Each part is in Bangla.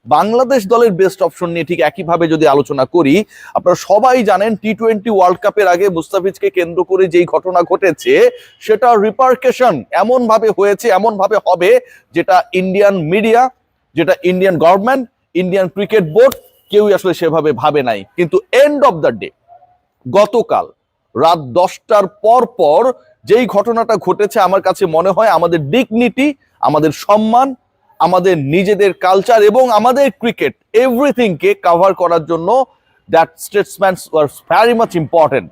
বাংলাদেশ দলের বেস্ট অপশন নিয়ে ঠিক একইভাবে যদি আলোচনা করি, আপনারা সবাই জানেন টি-20 ওয়ার্ল্ড কাপের আগে মুস্তাফিজকে কেন্দ্র করে যেই ঘটনা ঘটেছে সেটা রিপারকেশন এমন ভাবে হয়েছে, এমন ভাবে হবে যেটা ইন্ডিয়ান মিডিয়া, যেটা Indian government, Indian cricket board কেউই আসলে সেভাবে ভাবে নাই। কিন্তু এন্ড অফ দ্য ডে গতকাল রাত 10টার পর যেই ঘটনাটা ঘটেছে, আমার কাছে মনে হয় আমাদের ডিগনিটি, আমাদের সম্মান, আমাদের নিজেদের কালচার এবং আমাদের ক্রিকেট এভরিথিংকে কভার করার জন্য that statesmen were very much important.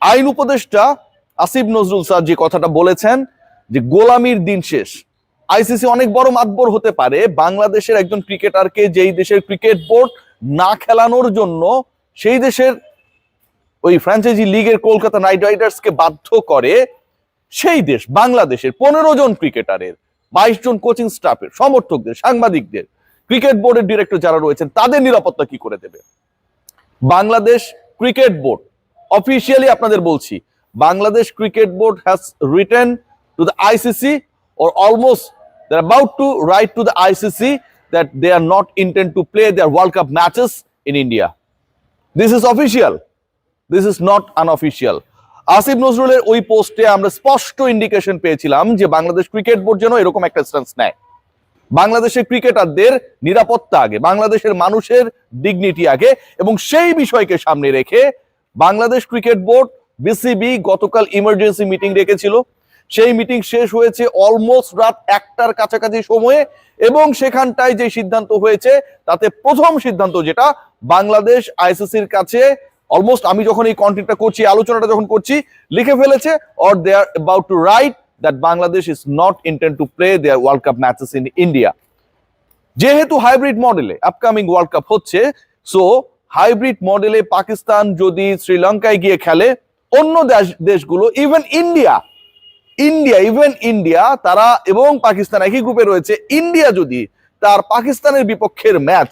আইন উপদেষ্টা আসিফ নজরুল স্যার যে কথাটা বলেছেন যে গোলামির দিন শেষ, আইসিসি অনেক বড় মাতবর হতে পারে, বাংলাদেশের একজন ক্রিকেটারকে যেই দেশের ক্রিকেট বোর্ড না খেলানোর জন্য সেই দেশের ওই ফ্র্যাঞ্চাইজি লিগের কলকাতা নাইট রাইডার্সকে বাধ্য করে, সেই দেশ বাংলাদেশের 15 জন ক্রিকেটারের, 22 জন কোচিং স্টাফের, সমর্থকদের, সাংবাদিকদের, ক্রিকেট বোর্ডের ডিরেক্টর যারা রয়েছেন তাদের নিরাপত্তা কি করে দেবে? বাংলাদেশ ক্রিকেট বোর্ড অফিসিয়ালি আপনাদের বলছি, Bangladesh cricket board has written to the ICC or almost they're about to write to the ICC that they are not intend to play their World Cup matches in India. This is official. This is not unofficial. Asif নজরুলের ওই পোস্টে আমরা স্পষ্ট ইন্ডিকেশন পেয়েছিলাম যে বাংলাদেশ ক্রিকেট বোর্ড যেন এরকম একটা স্ট্যান্স নেয়। বাংলাদেশের ক্রিকেটারদের নিরাপত্তা আগে, বাংলাদেশের মানুষের ডিগনিটি আগে, এবং সেই বিষয়কে সামনে রেখে বাংলাদেশ ক্রিকেট বোর্ড বিসিবি গতকাল ইমার্জেন্সি মিটিং রেখেছিল। সেই মিটিং শেষ হয়েছে অলমোস্ট রাত 1টার কাছাকাছি সময়ে, এবং সেখানটায় যে সিদ্ধান্ত হয়েছে তাতে প্রথম সিদ্ধান্ত যেটা বাংলাদেশ আইসিসির কাছে অলমোস্ট, আমি যখন এই কন্টেন্টটা করছি, আলোচনাটা যখন করছি, লিখে ফেলেছে or they are about to write that Bangladesh is not intend to play their World Cup matches in India. যেহেতু হাইব্রিড মডেলে আপকামিং ওয়ার্ল্ড কাপ হচ্ছে, সো হাইব্রিড মডেলে পাকিস্তান যদি শ্রীলঙ্কায় গিয়ে খেলে, অন্য দেশগুলো ইভেন ইন্ডিয়া তারা এবং পাকিস্তান একই গ্রুপে রয়েছে, ইন্ডিয়া যদি তার পাকিস্তানের বিপক্ষের ম্যাচ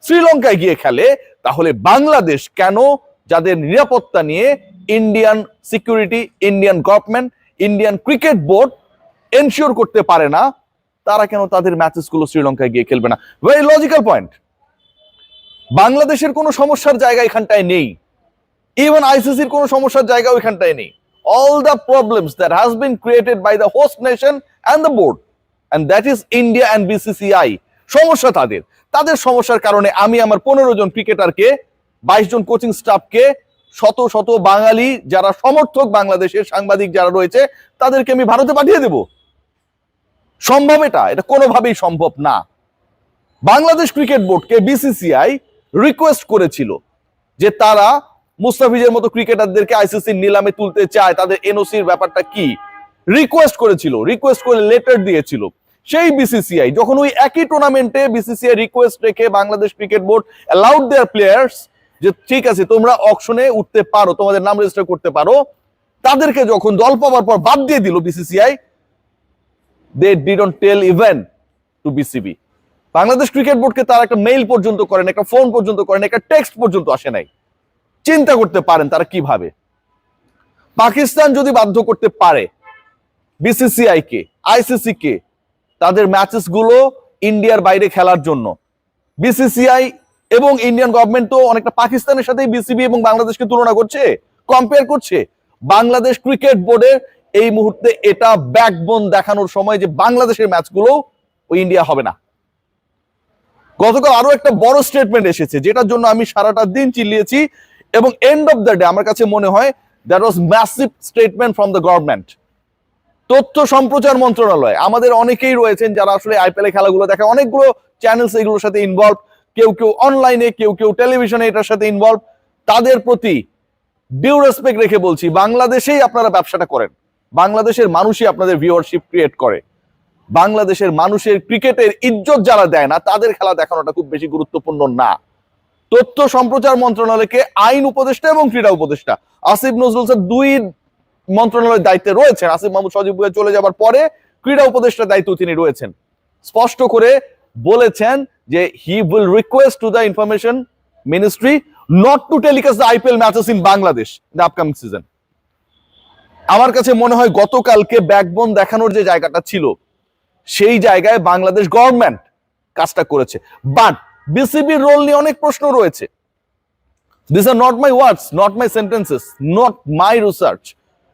শ্রীলঙ্কায় গিয়ে খেলে, তাহলে বাংলাদেশ কেন, যাদের নিরাপত্তা নিয়ে Indian security, Indian government, Indian cricket board ensure করতে পারে না, তারা কেন তাদের ম্যাচেসগুলো শ্রীলঙ্কায় গিয়ে খেলবে না? Very logical point. বাংলাদেশের কোনো সমস্যার জায়গা এখানটায় নেই, ইভেন আইসিসির কোনো সমস্যার জায়গা ওইখানটায় নেই। All the problems that has been created by the host nation and the board, and that is India and BCCI, সমস্যা তাদের সমস্যার কারণে আমি আমার 15 জন ক্রিকেটারকে, 22 জন কোচিং স্টাফকে, শত শত বাঙালি যারা সমর্থক, বাংলাদেশের সাংবাদিক যারা রয়েছে, তাদেরকে আমি ভারতে পাঠিয়ে দেব? সম্ভব এটা কোনোভাবেই সম্ভব না। বাংলাদেশ ক্রিকেট বোর্ডকে বিসিসিআই রিকোয়েস্ট করেছিল যে তারা মুস্তাফিজের মতো ক্রিকেটারদেরকে আইসিসির নিলামে তুলতে চায়, তাদের এনওসির ব্যাপারটা কি রিকোয়েস্ট করেছিল, রিকোয়েস্ট করে লেটার দিয়েছিল। সেই বিসিসিআই যখন ওই একই টুর্নামেন্টে বিসিসিআই রিকোয়েস্ট রেখে বাংলাদেশ ক্রিকেট বোর্ড অ্যালাউড দেয়ার প্লেয়ার্স যে ঠিক আছে তোমরা অকশনে উঠতে পারো, তোমাদের নাম রেজিস্টার করতে পারো, তাদেরকে যখন দল পাওয়ার পর বাদ দিয়ে দিল BCCI, they didn't tell even to BCB. Bangladesh cricket বোর্ডকে তারা একটা মেইল পর্যন্ত করেন, একটা ফোন পর্যন্ত করেন, একটা টেক্সট পর্যন্ত আসে নাই। চিন্তা করতে পারেন তারা কিভাবে। পাকিস্তান যদি বাধ্য করতে পারে বিসিসিআই কে, আইসিসি কে তাদের ম্যাচেস গুলো ইন্ডিয়ার বাইরে খেলার জন্য, বিসিসিআই এবং ইন্ডিয়ান গভর্নমেন্ট তো অনেকটা পাকিস্তানের সাথে বিসিবি এবং বাংলাদেশকে তুলনা করছে, কম্পেয়ার করছে। বাংলাদেশ ক্রিকেট বোর্ডের এই মুহূর্তে এটা ব্যাকবোন দেখানোর সময় যে বাংলাদেশের ম্যাচগুলো ওই ইন্ডিয়া হবে না। গতকাল আরো একটা বড় স্টেটমেন্ট এসেছে যেটার জন্য আমি সারাটা দিন চিল্লিয়েছি, এবং এন্ড অফ দ্য ডে আমার কাছে মনে হয় that was massive statement from the government. তথ্য সম্প্রচার মন্ত্রণালয়, আমাদের অনেকেই রয়েছেন যারা আসলে আইপিএল এর খেলাগুলো দেখে, অনেকগুলো চ্যানেলস এগুলোর সাথে ইনভলভ, কেউ অনলাইনে, কেউ টেলিভিশনে এটার সাথে ইনভলভ। তাদের প্রতি ডিউ রেসপেক্ট রেখে বলছি, বাংলাদেশেই আপনারা ব্যবসাটা করেন, বাংলাদেশের মানুষই আপনাদের ভিউয়ারশিপ ক্রিয়েট করে। বাংলাদেশের মানুষের ক্রিকেটের ইজ্জত যারা দেয় না, তাদের খেলা দেখানোটা খুব বেশি গুরুত্বপূর্ণ না। তথ্য সম্প্রচার মন্ত্রণালয়কে আইন উপদেষ্টা এবং ক্রীড়া উপদেষ্টা আসিফ নজরুল স্যার দুই মন্ত্রণালয়ের দায়িত্বে রয়েছেন। আসিফ মাহমুদ সজীব ভুঁইয়া চলে যাবার পরে ক্রীড়া উপদেষ্টার দায়িত্ব তিনি রয়েছেন। স্পষ্ট করে বলেছেন যে he will request to the information ministry not to telecast the IPL matches in Bangladesh in the upcoming season. আমার কাছে মনে হয় গতকালকে ব্যাকবোন দেখানোর যে জায়গাটা ছিল, সেই জায়গায় বাংলাদেশ গভর্নমেন্ট কাজটা করেছে। বাট বিসিবির রোল নিয়ে অনেক প্রশ্ন রয়েছে। This are not my words, not my sentences, not my research.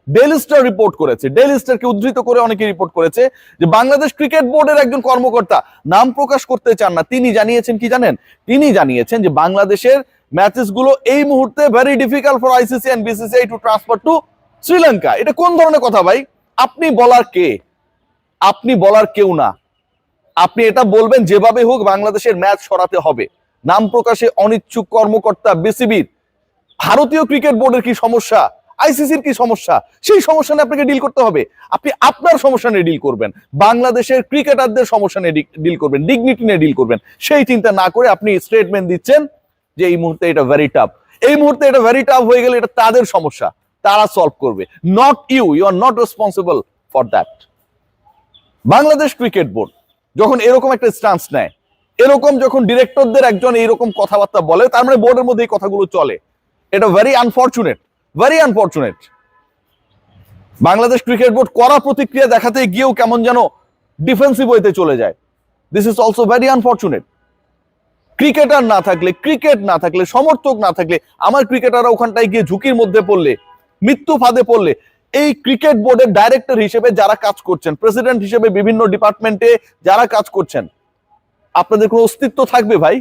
Daily star report করেছে, ডেইলি স্টারকে উদ্ধৃত করে অনেকে রিপোর্ট করেছে যে বাংলাদেশ ক্রিকেট বোর্ডের একজন কর্মকর্তা, নাম প্রকাশ করতে চান না, তিনি জানিয়েছেন কি জানেন? তিনি জানিয়েছেন যে বাংলাদেশের ম্যাচেস গুলো এই মুহূর্তে very difficult for ICC and BCCI to transfer to Sri Lanka. এটা কোন ধরনের কথা ভাই? আপনি বলার কে? আপনি বলার কেউ না। আপনি এটা বলবেন যেভাবে হোক বাংলাদেশের ম্যাচ সরাতে হবে। নাম প্রকাশে অনিচ্ছুক কর্মকর্তা বিসিবির। ভারতীয় ক্রিকেট বোর্ডের কি সমস্যা, আইসিসির কি সমস্যা, সেই সমস্যা নিয়ে আপনাকে ডিল করতে হবে। আপনি আপনার সমস্যা নিয়ে ডিল করবেন, বাংলাদেশের ক্রিকেটারদের সমস্যা নিয়ে ডিল করবেন, ডিগনিটি নিয়ে ডিল করবেন। সেই চিন্তা না করে আপনি স্টেটমেন্ট দিচ্ছেন যে এই মুহূর্তে এটা ভেরি টাফ। এই মুহূর্তে এটা ভেরি টাফ হয়ে গেলে এটা তাদের সমস্যা, তারা সলভ করবে, not you. You are not responsible for that. Bangladesh cricket board যখন এরকম একটা স্ট্যান্স নেয়, এরকম যখন ডিরেক্টরদের একজন এইরকম কথাবার্তা বলে, তার মানে বোর্ডের মধ্যে এই কথাগুলো চলে। এটা very unfortunate, very unfortunate. Bangladesh cricket board কড়া প্রতিক্রিয়া দেখাতে গিয়েও কেমন যেন ডিফেন্সিভ ওয়েতে চলে যায়। This is also very unfortunate. Cricketer না থাকলে, ক্রিকেট না থাকলে, সমর্থক না থাকলে, আমার ক্রিকেটাররা ওখানটায় গিয়ে ঝুঁকির মধ্যে পড়লে, মৃত্যু ফাঁদে পড়লে, এই ক্রিকেট বোর্ডের ডাইরেক্টর হিসেবে যারা কাজ করছেন, প্রেসিডেন্ট হিসেবে বিভিন্ন ডিপার্টমেন্টে যারা কাজ করছেন, আপনাদের কোনো অস্তিত্ব থাকবে ভাই?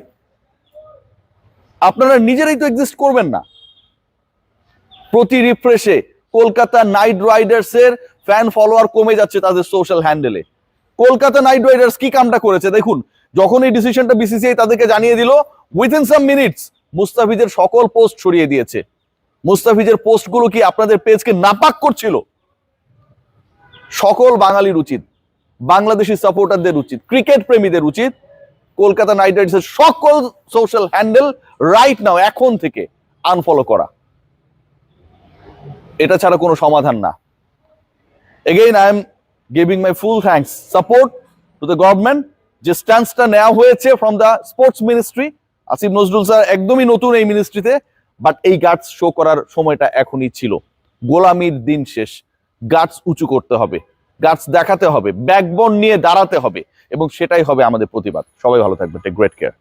আপনারা নিজেরাই তো এক্সিস্ট করবেন না। প্রতি রিফ্রেশে কলকাতা নাইট রাইডার্স এর ফ্যান ফলোয়ার কমে যাচ্ছে তাদের সোশ্যাল হ্যান্ডেলে। কলকাতা নাইট রাইডার্স কি কামটা করেছে দেখুন। যখন এই ডিসিশনটা বিসিসিআই তাদেরকে জানিয়ে দিল, উইথিন সাম মিনিটস মুস্তাফিজের সকল পোস্ট ছড়িয়ে দিয়েছে। মুস্তাফিজের পোস্টগুলো কি আপনাদের পেজকে নাপাক করছিল? সকল বাঙালির উচিত, বাংলাদেশি সাপোর্টারদের উচিত, ক্রিকেট প্রেমীদের উচিত কলকাতা নাইট রাইডার্সের সকল সোশ্যাল হ্যান্ডেল রাইট নাও, এখন থেকে আনফলো করা। এটা ছাড়া কোনো সমাধান না। Again I am giving my full thanks, support to the government. যে স্ট্যান্সটা নেওয়া হয়েছে from the sports ministry, Asif Nazrul sir একদমই নতুন এই মিনিস্ট্রিতে, বাট এই গাটস শো করার সময়টা এখনই ছিল। গোলামির দিন শেষ, গাটস উঁচু করতে হবে, গাটস দেখাতে হবে, ব্যাকবোন নিয়ে দাঁড়াতে হবে, এবং সেটাই হবে আমাদের প্রতিবাদ। সবাই ভালো থাকবে, টেক গ্রেট কেয়ার।